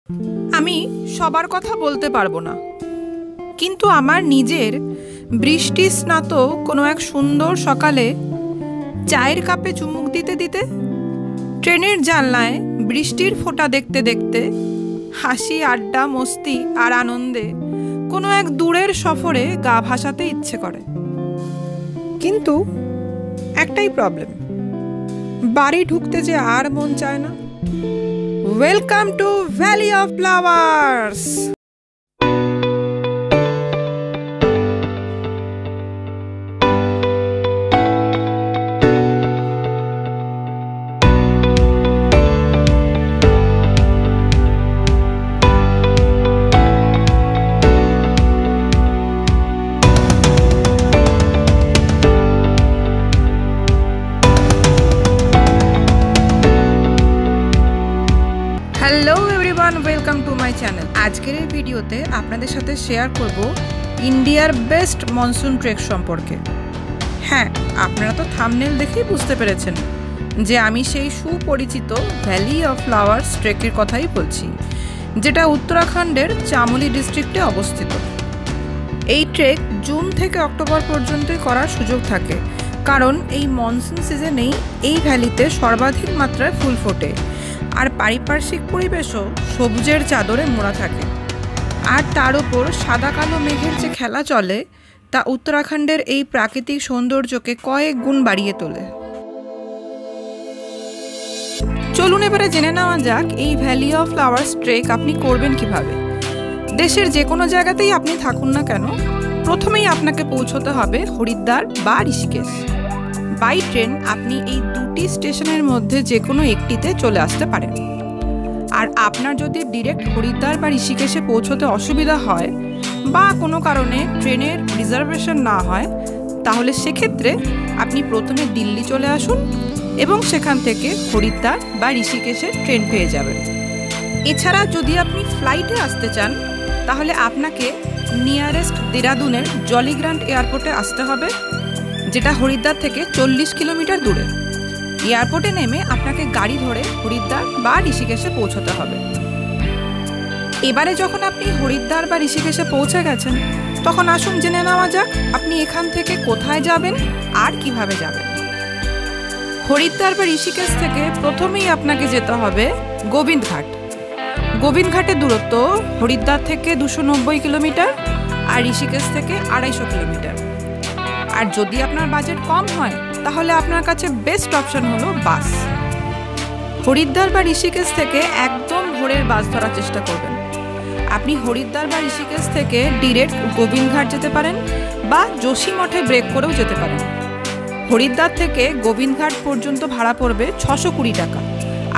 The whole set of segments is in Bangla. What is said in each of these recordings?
আমি সবার কথা বলতে পারবো না, কিন্তু আমার নিজের বৃষ্টি স্নাত কোনো এক সুন্দর সকালে চায়ের কাপে চুমুক দিতে দিতে, ট্রেনের জানলায় বৃষ্টির ফোঁটা দেখতে দেখতে, হাসি আড্ডা মস্তি আর আনন্দে কোনো এক দূরের সফরে গা ভাসাতে ইচ্ছে করে। কিন্তু একটাই প্রবলেম, বাড়ি ঢুকতে যে আর মন চায় না। Welcome to valley of flowers. Hello everyone, welcome to my channel. আজকের এই ভিডিওতে আপনাদের সাথে শেয়ার করব ইন্ডিয়ার বেস্ট মনসুন ট্রেক সম্পর্কে। হ্যাঁ, আপনারা তো থাম্বনেল দেখেই বুঝতে পেরেছেন যে আমি সেই সুপরিচিত ভ্যালি অফ ফ্লাওয়ার্স ট্রেকের কথাই বলছি, যেটা উত্তরাখণ্ডের চামোলি ডিস্ট্রিক্টে অবস্থিত। এই ট্রেক জুন থেকে অক্টোবর পর্যন্তই করার সুযোগ থাকে, কারণ এই মনসুন সিজনেই এই ভ্যালিতে সর্বাধিক মাত্রায় ফুল ফোটে আর পারিপার্শ্বিক পরিবেশও সবুজের চাদরে মোড়া থাকে। আর তার উপর সাদা কালো মেঘের যে খেলা চলে তা উত্তরাখণ্ডের এই প্রাকৃতিক সৌন্দর্যকে কয়েক গুণ বাড়িয়ে তোলে। চলুন এবারে জেনে নেওয়া যাক এই ভ্যালি অফ ফ্লাওয়ার্স ট্রেক আপনি করবেন কিভাবে। দেশের যে কোনো জায়গাতেই আপনি থাকুন না কেন, প্রথমেই আপনাকে পৌঁছতে হবে হরিদ্বার বা ঋষিকেশ। বাই ট্রেন আপনি এই দুটি স্টেশনের মধ্যে যে কোনো একটিতে চলে আসতে পারেন। আর আপনার যদি ডিরেক্ট হরিদ্বার বা ঋষিকেশে পৌঁছতে অসুবিধা হয় বা কোনো কারণে ট্রেনের রিজার্ভেশন না হয়, তাহলে সেক্ষেত্রে আপনি প্রথমে দিল্লি চলে আসুন এবং সেখান থেকে হরিদ্বার বা ঋষিকেশের ট্রেন পেয়ে যাবেন। এছাড়া যদি আপনি ফ্লাইটে আসতে চান, তাহলে আপনাকে নিয়ারেস্ট দেরাদুনের জলিগ্রান্ট এয়ারপোর্টে আসতে হবে, যেটা হরিদ্বার থেকে 40 কিলোমিটার দূরে। এয়ারপোর্টে নেমে আপনাকে গাড়ি ধরে হরিদ্বার বা ঋষিকেশে পৌঁছতে হবে। এবারে যখন আপনি হরিদ্বার বা ঋষিকেশে পৌঁছে গেছেন, তখন আসুন জেনে নেওয়া যাক আপনি এখান থেকে কোথায় যাবেন আর কিভাবে যাবেন। হরিদ্বার বা ঋষিকেশ থেকে প্রথমেই আপনাকে যেতে হবে গোবিন্দঘাট। গোবিন্দঘাটের দূরত্ব হরিদ্বার থেকে 290 কিলোমিটার আর ঋষিকেশ থেকে 250 কিলোমিটার। আর যদি আপনার বাজেট কম হয়, তাহলে আপনার কাছে বেস্ট অপশন হলো বাস। হরিদ্বার বা ঋষিকেশ থেকে একদম ভোরের বাস ধরার চেষ্টা করবেন। আপনি হরিদ্বার বা ঋষিকেশ থেকে ডিরেক্ট গোবিন্দঘাট যেতে পারেন বা যোশীমঠে ব্রেক করেও যেতে পারেন। হরিদ্বার থেকে গোবিন্দঘাট পর্যন্ত ভাড়া পড়বে 620 টাকা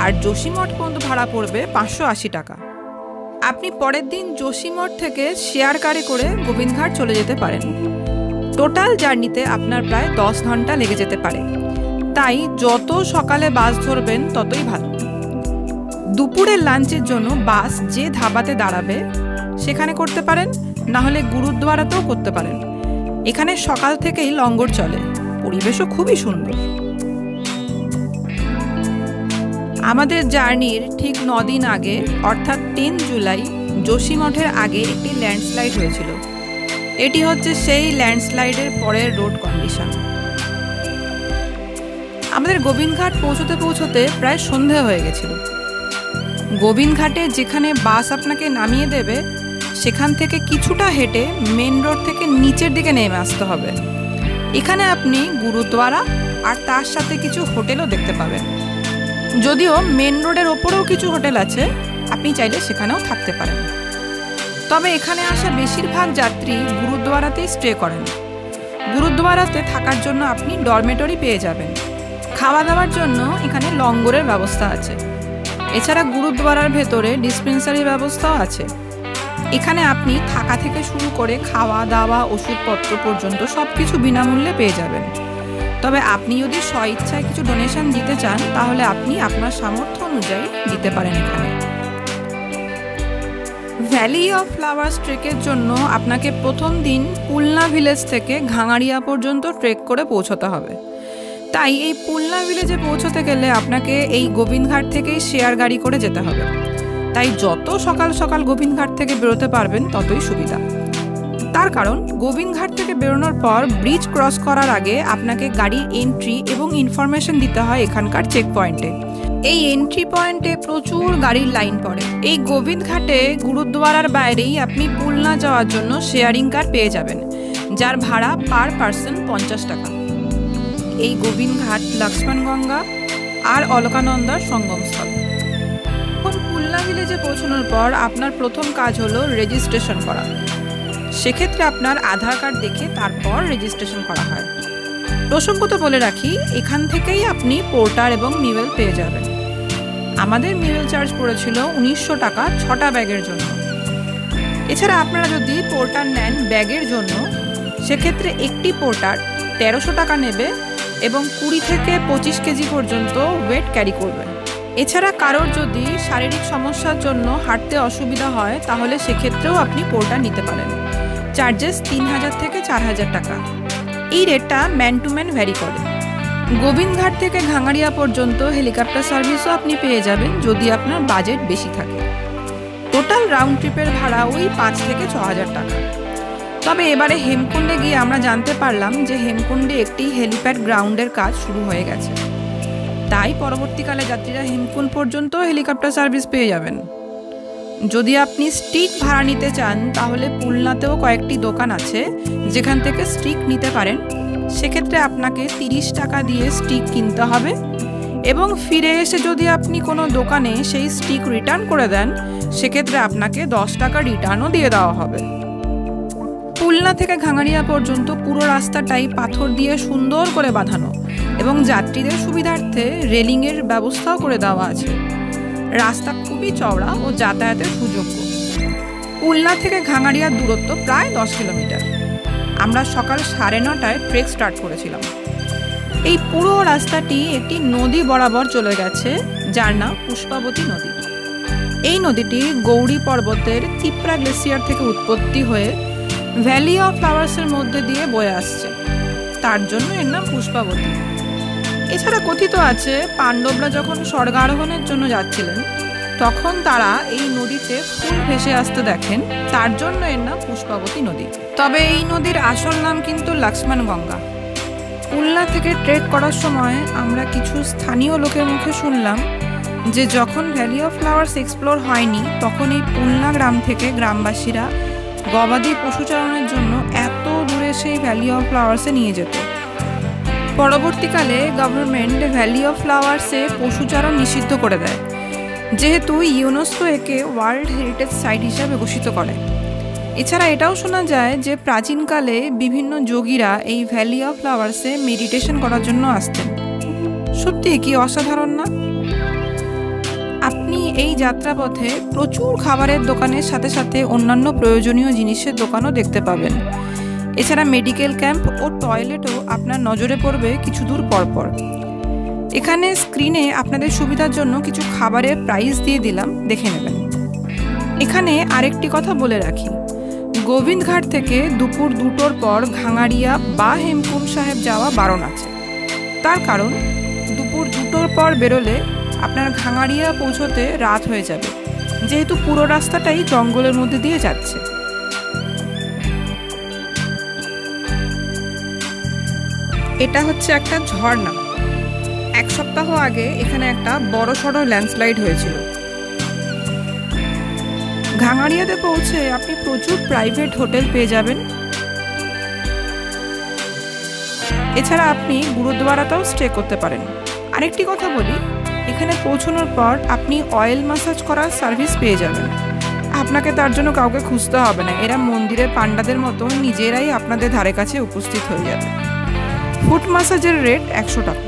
আর যোশীমঠ পর্যন্ত ভাড়া পড়বে 580 টাকা। আপনি পরের দিন যোশীমঠ থেকে শেয়ার গাড়ি করে গোবিন্দঘাট চলে যেতে পারেন। টোটাল জার্নিতে আপনার প্রায় 10 ঘন্টা লেগে যেতে পারে, তাই যত সকালে বাস ধরবেন ততই ভালো। দুপুরের লাঞ্চের জন্য বাস যে ধাবাতে দাঁড়াবে সেখানে করতে পারেন, না হলে গুরুদ্বারাতেও করতে পারেন। এখানে সকাল থেকেই লঙ্গর চলে, পরিবেশও খুবই সুন্দর। আমাদের জার্নির ঠিক 9 দিন আগে, অর্থাৎ 10 জুলাই, যোশীমঠের আগে একটি ল্যান্ডস্লাইড হয়েছিল। এটি হচ্ছে সেই ল্যান্ডস্লাইডের পরের রোড কন্ডিশন। আমাদের গোবিন্দঘাট পৌঁছতে পৌঁছতে প্রায় সন্ধে হয়ে গেছিল। গোবিন্দঘাটে যেখানে বাস আপনাকে নামিয়ে দেবে, সেখান থেকে কিছুটা হেঁটে মেন রোড থেকে নিচের দিকে নেমে আসতে হবে। এখানে আপনি গুরুদ্বারা আর তার সাথে কিছু হোটেলও দেখতে পাবেন। যদিও মেন রোডের ওপরেও কিছু হোটেল আছে, আপনি চাইলে সেখানেও থাকতে পারেন। তবে এখানে আসা বেশিরভাগ যাত্রী গুরুদ্বারাতেই স্টে করেন। গুরুদ্বারাতে থাকার জন্য আপনি ডরমেটরি পেয়ে যাবেন। খাওয়া দাওয়ার জন্য এখানে লঙ্গরের ব্যবস্থা আছে। এছাড়া গুরুদ্বারার ভেতরে ডিসপেন্সারির ব্যবস্থাও আছে। এখানে আপনি থাকা থেকে শুরু করে খাওয়া দাওয়া, ওষুধপত্র পর্যন্ত সব কিছু বিনামূল্যে পেয়ে যাবেন। তবে আপনি যদি স্বইচ্ছায় কিছু ডোনেশন দিতে চান, তাহলে আপনি আপনার সামর্থ্য অনুযায়ী দিতে পারেন। এখানে ভ্যালি অফ ফ্লাওয়ার্স ট্রেকের জন্য আপনাকে প্রথম দিন পুলনা ভিলেজ থেকে ঘাঙাড়িয়া পর্যন্ত ট্রেক করে পৌঁছতে হবে। তাই এই পুলনা ভিলেজে পৌঁছতে গেলে আপনাকে এই গোবিন্দঘাট থেকেই শেয়ার গাড়ি করে যেতে হবে। তাই যত সকাল সকাল গোবিন্দঘাট থেকে বেরোতে পারবেন ততই সুবিধা। তার কারণ গোবিন্দঘাট থেকে বেরোনোর পর ব্রিজ ক্রস করার আগে আপনাকে গাড়ির এন্ট্রি এবং ইনফরমেশন দিতে হয় এখানকার চেক পয়েন্টে। এই এন্ট্রি পয়েন্টে প্রচুর গাড়ির লাইন পড়ে। এই গোবিন্দঘাটে গুরুদ্বারার বাইরেই আপনি পুলনা যাওয়ার জন্য শেয়ারিং কার পেয়ে যাবেন, যার ভাড়া পার পার্সন 50 টাকা। এই গোবিন্দঘাট লক্ষ্মণগঙ্গা আর অলকানন্দার সঙ্গমস্থল। এখন পুলনা ভিলেজে পৌঁছানোর পর আপনার প্রথম কাজ হলো রেজিস্ট্রেশন করা। সেক্ষেত্রে আপনার আধার কার্ড দেখে তারপর রেজিস্ট্রেশন করা হয়। প্রসঙ্গত বলে রাখি, এখান থেকেই আপনি পোর্টার এবং মিউয়েল পেয়ে যাবেন। আমাদের মিউয়েল চার্জ পড়েছিল 1900 টাকা 6টা ব্যাগের জন্য। এছাড়া আপনারা যদি পোর্টার নেন ব্যাগের জন্য, সেক্ষেত্রে একটি পোর্টার 1300 টাকা নেবে এবং 20 থেকে 25 কেজি পর্যন্ত ওয়েট ক্যারি করবে। এছাড়া কারোর যদি শারীরিক সমস্যার জন্য হাঁটতে অসুবিধা হয় তাহলে সেক্ষেত্রেও আপনি পোর্টার নিতে পারেন। চার্জেস 3000 থেকে 4000 টাকা। এই রেটটা ম্যান টু ম্যান ভ্যারি করে। গোবিন্দঘাট থেকে ঘাঙাড়িয়া পর্যন্ত হেলিকপ্টার সার্ভিসও আপনি পেয়ে যাবেন যদি আপনার বাজেট বেশি থাকে। টোটাল রাউন্ড ট্রিপের ভাড়া ওই 5 থেকে 6000 টাকা। তবে এবারে হেমকুণ্ডে গিয়ে আমরা জানতে পারলাম যে হেমকুণ্ডে একটি হেলিপ্যাড গ্রাউন্ডের কাজ শুরু হয়ে গেছে, তাই পরবর্তীকালে যাত্রীরা হেমকুণ্ড পর্যন্ত হেলিকপ্টার সার্ভিস পেয়ে যাবেন। যদি আপনি স্টিক ভাড়া নিতে চান তাহলে পুলনাতেও কয়েকটি দোকান আছে যেখান থেকে স্টিক নিতে পারেন। সেক্ষেত্রে আপনাকে 30 টাকা দিয়ে স্টিক কিনতে হবে এবং ফিরে এসে যদি আপনি কোনো দোকানে সেই স্টিক রিটার্ন করে দেন সেক্ষেত্রে আপনাকে 10 টাকা রিটার্নও দিয়ে দেওয়া হবে। পুলনা থেকে ঘাঙাড়িয়া পর্যন্ত পুরো রাস্তাটাই পাথর দিয়ে সুন্দর করে বাঁধানো এবং যাত্রীদের সুবিধার্থে রেলিংয়ের ব্যবস্থাও করে দেওয়া আছে। রাস্তা খুবই চওড়া ও যাতায়াতের সুযোগ্য। পুলনা থেকে ঘাঙাড়িয়ার দূরত্ব প্রায় 10 কিলোমিটার। আমরা সকাল 9:30টায় ট্রেক স্টার্ট করেছিলাম। এই পুরো রাস্তাটি একটি নদী বরাবর চলে গেছে, যার নাম পুষ্পাবতী নদী। এই নদীটি গৌরী পর্বতের তিপ্রা গ্লেসিয়ার থেকে উৎপত্তি হয়ে ভ্যালি অফ ফ্লাওয়ার্সের মধ্যে দিয়ে বয়ে আসছে, তার জন্য এর নাম পুষ্পাবতী। এছাড়া কথিত আছে পাণ্ডবরা যখন স্বর্গারোহণের জন্য যাচ্ছিলেন তখন তারা এই নদীতে ফুল ভেসে আসতে দেখেন, তার জন্য এর নাম পুষ্পাবতী নদী। তবে এই নদীর আসল নাম কিন্তু লক্ষ্মণগঙ্গা। পুলনা থেকে ট্রেক করার সময় আমরা কিছু স্থানীয় লোকের মুখে শুনলাম যে যখন ভ্যালি অফ ফ্লাওয়ার্স এক্সপ্লোর হয়নি তখন এই পুলনা গ্রাম থেকে গ্রামবাসীরা গবাদি পশুচারণের জন্য এত দূরে সেই ভ্যালি অফ ফ্লাওয়ার্সে নিয়ে যেত। পরবর্তীকালে গভর্নমেন্ট ভ্যালি অফ ফ্লাওয়ার্সে পশুচারণ নিষিদ্ধ করে দেয়, যেহেতু ইউনেস্কো একে ওয়ার্ল্ড হেরিটেজ সাইট হিসাবে ঘোষিত করে। এছাড়া এটাও শোনা যায় যে প্রাচীনকালে বিভিন্ন যোগীরা এই ভ্যালি অফ ফ্লাওয়ার্সে মেডিটেশন করার জন্য আসতেন। সত্যি কি অসাধারণ না? আপনি এই যাত্রাপথে প্রচুর খাবারের দোকানের সাথে সাথে অন্যান্য প্রয়োজনীয় জিনিসের দোকানও দেখতে পাবেন। এছাড়া মেডিকেল ক্যাম্প ও টয়লেটও আপনার নজরে পড়বে কিছু দূর পরপর। এখানে স্ক্রিনে আপনাদের সুবিধার জন্য কিছু খাবারের প্রাইস দিয়ে দিলাম, দেখে নেবেন। এখানে আরেকটি কথা বলে রাখি, গোবিন্দঘাট থেকে দুপুর 2টোর পর ঘাঙাড়িয়া বা হেমকুণ্ড সাহেব যাওয়া বারণ আছে। তার কারণ দুপুর 2টোর পর বেরোলে আপনার ঘাঙাড়িয়া পৌঁছতে রাত হয়ে যাবে, যেহেতু পুরো রাস্তাটাই জঙ্গলের মধ্যে দিয়ে যাচ্ছে। এটা হচ্ছে একটা ঝর্ণা। 1 সপ্তাহ আগে এখানে একটা বড়সড় ল্যান্ডস্লাইড হয়েছিল। ঘাঙাড়িয়াতে পৌঁছে আপনি প্রচুর প্রাইভেট হোটেল পেয়ে যাবেন। এছাড়া আপনি গুরুদ্বারাতেও স্টে করতে পারেন। আরেকটি কথা বলি, এখানে পৌঁছানোর পর আপনি অয়েল ম্যাসাজ করার সার্ভিস পেয়ে যাবেন। আপনাকে তার জন্য কাউকে খুঁজতে হবে না, এরা মন্দিরের পান্ডাদের মতো নিজেরাই আপনাদের ধারে কাছে উপস্থিত হয়ে যাবে। ফুট ম্যাসাজের রেট 100 টাকা।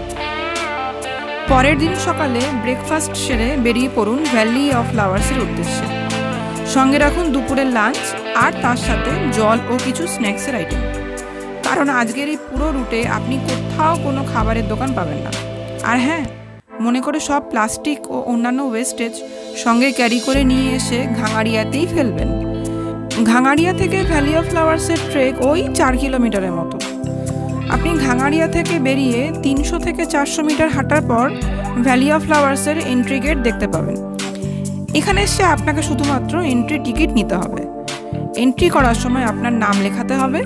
পরের দিন সকালে ব্রেকফাস্ট সেরে বেরিয়ে পড়ুন ভ্যালি অফ ফ্লাওয়ার্সের উদ্দেশ্যে। সঙ্গে রাখুন দুপুরের লাঞ্চ আর তার সাথে জল ও কিছু স্ন্যাক্সের আইটেম, কারণ আজকের এই পুরো রুটে আপনি কোথাও কোনো খাবারের দোকান পাবেন না। আর হ্যাঁ, মনে করে সব প্লাস্টিক ও অন্যান্য ওয়েস্টেজ সঙ্গে ক্যারি করে নিয়ে এসে ঘাঙাড়িয়াতেই ফেলবেন। ঘাঙাড়িয়া থেকে ভ্যালি অফ ফ্লাওয়ার্সের ট্রেক ওই 4 কিলোমিটারের মতো। আপনি ঘাঙাড়িয়া থেকে বেরিয়ে 300 থেকে 400 মিটার হাঁটার পর ভ্যালি অফ ফ্লাওয়ার্সের এন্ট্রি গেট দেখতে পাবেন। এখানে এসে আপনাকে শুধুমাত্র এন্ট্রি টিকিট নিতে হবে। এন্ট্রি করার সময় আপনার নাম লেখাতে হবে।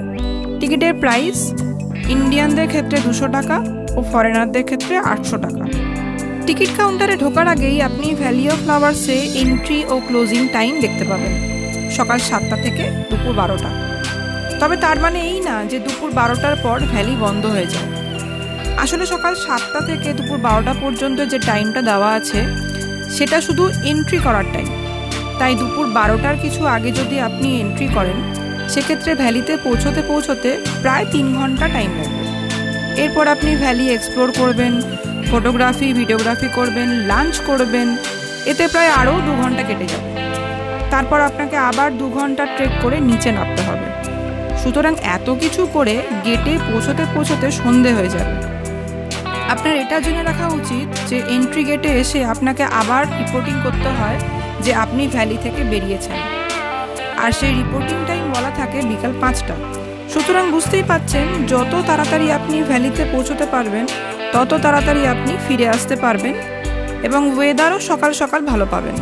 টিকিটের প্রাইস ইন্ডিয়ানদের ক্ষেত্রে 200 টাকা ও ফরেনারদের ক্ষেত্রে 800 টাকা। টিকিট কাউন্টারে ঢোকার আগেই আপনি ভ্যালি অফ ফ্লাওয়ার্সে এন্ট্রি ও ক্লোজিং টাইম দেখতে পাবেন, সকাল 7টা থেকে দুপুর 12টা। তবে তার মানে এই না যে দুপুর 12টার পর ভ্যালি বন্ধ হয়ে যায়। আসলে সকাল 7টা থেকে দুপুর 12টা পর্যন্ত যে টাইমটা দেওয়া আছে সেটা শুধু এন্ট্রি করার টাইম। তাই দুপুর 12টার কিছু আগে যদি আপনি এন্ট্রি করেন সেক্ষেত্রে ভ্যালিতে পৌঁছতে প্রায় 3 ঘন্টা টাইম লাগবে। এরপর আপনি ভ্যালি এক্সপ্লোর করবেন, ফটোগ্রাফি ভিডিওগ্রাফি করবেন, লাঞ্চ করবেন, এতে প্রায় আরও 2 ঘন্টা কেটে যাবে। তারপর আপনাকে আবার 2 ঘন্টা ট্রেক করে নিচে নামতে হবে। সুতরাং এত কিছু করে গেটে পৌঁছতে সন্ধে হয়ে যাবে। আপনার এটা জেনে রাখা উচিত যে এন্ট্রি গেটে এসে আপনাকে আবার রিপোর্টিং করতে হয় যে আপনি ভ্যালি থেকে বেরিয়েছেন, আর সেই রিপোর্টিং টাইম বলা থাকে বিকাল 5টা। সুতরাং বুঝতেই পাচ্ছেন যত তাড়াতাড়ি আপনি ভ্যালিতে পৌঁছতে পারবেন তত তাড়াতাড়ি আপনি ফিরে আসতে পারবেন এবং ওয়েদারও সকাল সকাল ভালো পাবেন।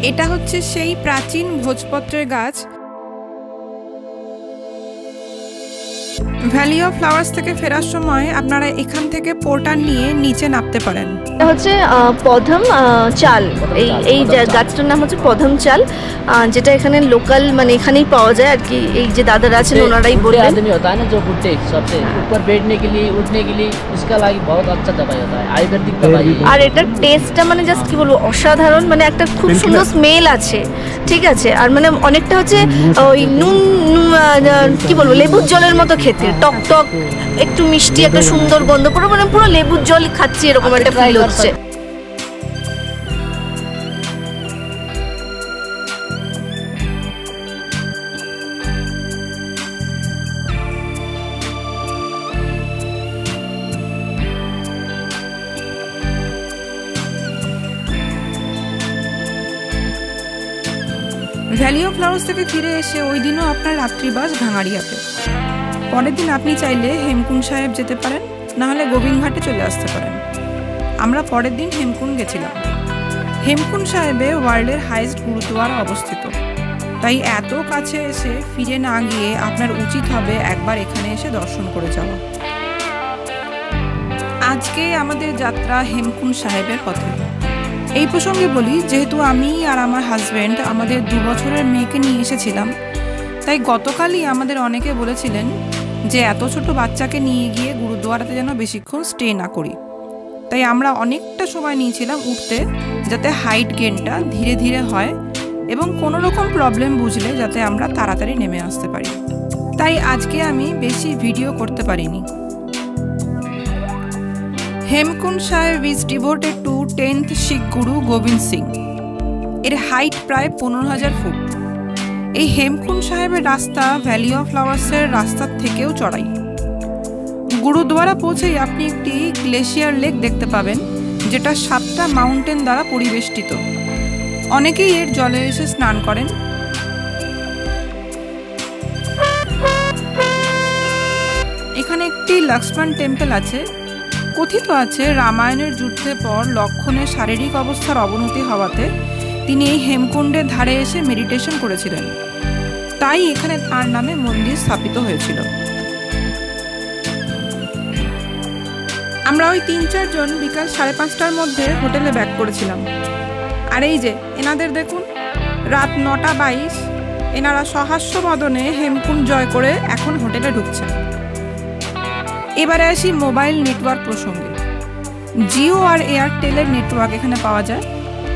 এটা হচ্ছে সেই প্রাচীন ভোজপত্রের গাছ। ভ্যালি অফ ফ্লাওয়ার্স থেকে ফেরার সময় আপনারা এখান থেকে পোর্টার নিয়ে নিচে নামতে পারেন। এটা হচ্ছে পধম চাল, এই গাছটার নাম হচ্ছে পধম চাল, যেটা এখানে লোকাল মানে এখানেই পাওয়া যায় আর কি। এই যে দাদারা আছেন ওনারাই বললেন। आदमी होता है ना जो बुड्ढे सबसे ऊपर बैठने के लिए उठने के लिए इसका लागी बहुत अच्छा दवाई होता है, आयुर्वेदिक दवाई। আর এটার টেস্টটা মানে জাস্ট কি বলবো অসাধারণ, মানে একটা খুব সুন্দর স্মেল আছে, ঠিক আছে। আর মানে অনেকটা হচ্ছে ওই নুন কি বলবো লেবুর জলের মতো খেতে, টক টক একটু মিষ্টি, একটা সুন্দর গন্ধ, পুরো মানে পুরো লেবুর জল খাচ্ছি এরকম একটা ফিল হচ্ছে। ভ্যালি অফ ফ্লাওয়ার্স থেকে ফিরে এসে ওই দিনও আপনার রাত্রিবাস ভাঙাড়িয়াতে। পরের দিন আপনি চাইলে হেমকুণ্ড সাহেব যেতে পারেন, নাহলে গোবিন্দঘাটে চলে আসতে পারেন। আমরা পরের দিন হেমকুণ্ড গেছিলাম। হেমকুণ্ড সাহেবে ওয়ার্ল্ডের হাইয়েস্ট গুরুদ্বারা অবস্থিত, তাই এত কাছে এসে ফিরে না গিয়ে আপনার উচিত হবে একবার এখানে এসে দর্শন করে যাওয়া। আজকে আমাদের যাত্রা হেমকুণ্ড সাহেবের পথে। এই প্রসঙ্গে বলি, যেহেতু আমি আর আমার হাজব্যান্ড আমাদের 2 বছরের মেয়েকে নিয়ে এসেছিলাম, তাই গতকালই আমাদের অনেকে বলেছিলেন যে এত ছোট বাচ্চাকে নিয়ে গিয়ে গুরুদ্বারাতে যেন বেশিক্ষণ স্টে না করি। তাই আমরা অনেকটা সময় নিয়েছিলাম উঠতে, যাতে হাইট গেইনটা ধীরে ধীরে হয় এবং কোনো রকম প্রবলেম বুঝলে যাতে আমরা তাড়াতাড়ি নেমে আসতে পারি। তাই আজকে আমি বেশি ভিডিও করতে পারিনি। হেমকুণ্ড সাহেব ইজ ডিভোটেড টু 10th শিখ গুরু গোবিন্দ সিং। এর হাইট প্রায় 15,000 ফুট। এই হেমকুণ্ড সাহেবের রাস্তা ভ্যালি অফ ফ্লাওয়ার্সের রাস্তার থেকেও চড়াই। গুরুদ্বারা পৌঁছেই আপনি একটি গ্লেশিয়ার লেক দেখতে পাবেন, যেটা 7টা মাউন্টেন দ্বারা পরিবেষ্টিত। অনেকেই এর জলে এসে স্নান করেন। এখানে একটি লক্ষ্মণ টেম্পল আছে। কথিত আছে রামায়ণের যুদ্ধের পর লক্ষণের শারীরিক অবস্থার অবনতি হওয়াতে তিনি এই হেমকুণ্ডের ধারে এসে মেডিটেশন করেছিলেন, তাই এখানে তার নামে মন্দির স্থাপিত হয়েছিল। আমরা ওই 3-4 জন বিকাল 5:30টার মধ্যে হোটেলে ব্যাক করেছিলাম। আর এই যে এনাদের দেখুন, রাত 9:22 এনারা সহাস্য বদনে হেমকুণ্ড জয় করে এখন হোটেলে ঢুকছেন। এবারে আসি মোবাইল নেটওয়ার্ক প্রসঙ্গে। জিও আর এয়ারটেলের নেটওয়ার্ক এখানে পাওয়া যায়,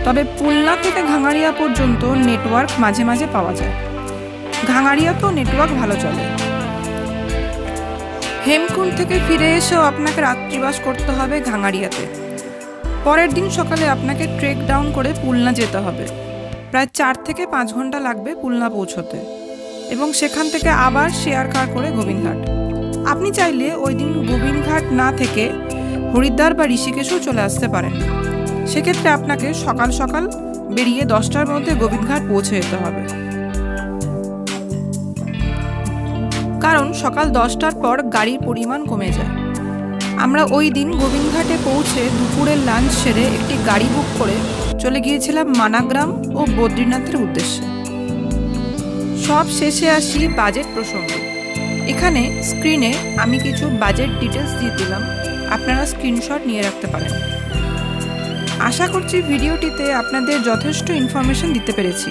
তবে পুলনা থেকে ঘাঙাড়িয়া পর্যন্ত নেটওয়ার্ক মাঝে মাঝে পাওয়া যায়। ঘাঙাড়িয়াতেও নেটওয়ার্ক ভালো চলে। হেমকুণ্ড থেকে ফিরে এসেও আপনাকে রাত্রিবাস করতে হবে ঘাঙাড়িয়াতে। পরের দিন সকালে আপনাকে ট্রেক ডাউন করে পুলনা যেতে হবে। প্রায় 4 থেকে 5 ঘন্টা লাগবে পুলনা পৌঁছতে, এবং সেখান থেকে আবার শেয়ার কার করে গোবিন্দঘাট। আপনি চাইলে ওই দিন গোবিন্দঘাট না থেকে হরিদ্বার বা ঋষিকেশও চলে আসতে পারেন। সেক্ষেত্রে আপনাকে সকাল সকাল বেরিয়ে 10টার মধ্যে গোবিন্দঘাট পৌঁছে যেতে হবে, কারণ সকাল 10টার পর গাড়ির পরিমাণ কমে যায়। আমরা ওই দিন গোবিন্দঘাটে পৌঁছে দুপুরের লাঞ্চ সেরে একটি গাড়ি বুক করে চলে গিয়েছিলাম মানাগ্রাম ও বদ্রীনাথের উদ্দেশ্যে। সব শেষে আসি বাজেট প্রসঙ্গে। এখানে স্ক্রিনে আমি কিছু বাজেট ডিটেলস দিয়ে দিলাম, আপনারা স্ক্রিনশট নিয়ে রাখতে পারেন। আশা করছি ভিডিওটিতে আপনাদের যথেষ্ট ইনফরমেশন দিতে পেরেছি।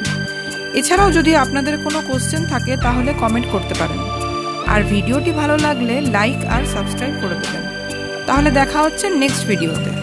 এছাড়াও যদি আপনাদের কোনো কোশ্চেন থাকে তাহলে কমেন্ট করতে পারেন। আর ভিডিওটি ভালো লাগলে লাইক আর সাবস্ক্রাইব করে দেবেন। তাহলে দেখা হচ্ছে নেক্সট ভিডিওতে।